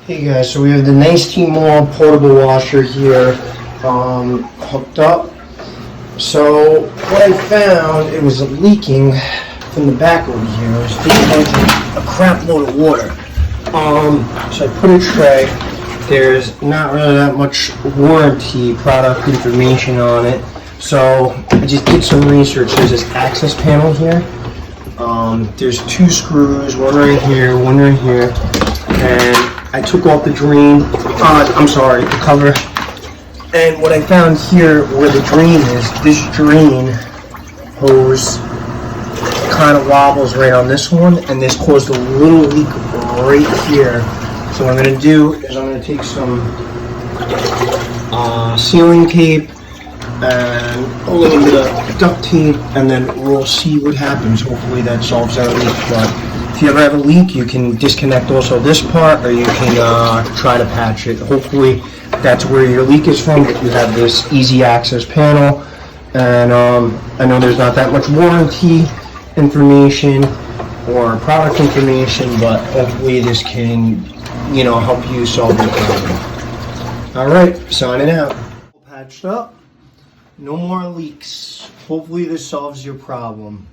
Hey guys, so we have the Nictemaw portable washer here hooked up. So what I found, it was leaking from the back over here. It was leaking a crap load of water. So I put a tray. There's not really that much warranty product information on it. So I just did some research. There's this access panel here. There's two screws, one right here, one right here. And I took off the drain, the cover. And what I found here where the drain is, this drain hose kind of wobbles right on this one, and this caused a little leak right here. So what I'm going to do is I'm going to take some sealing tape and a little bit of duct tape, and then we'll see what happens. Hopefully that solves our leak. But if you ever have a leak, you can disconnect also this part, or you can try to patch it. Hopefully that's where your leak is from, but you have this easy access panel. And I know there's not that much warranty information or product information, but hopefully this can, help you solve your problem. Alright, signing out. Patched up. No more leaks. Hopefully this solves your problem.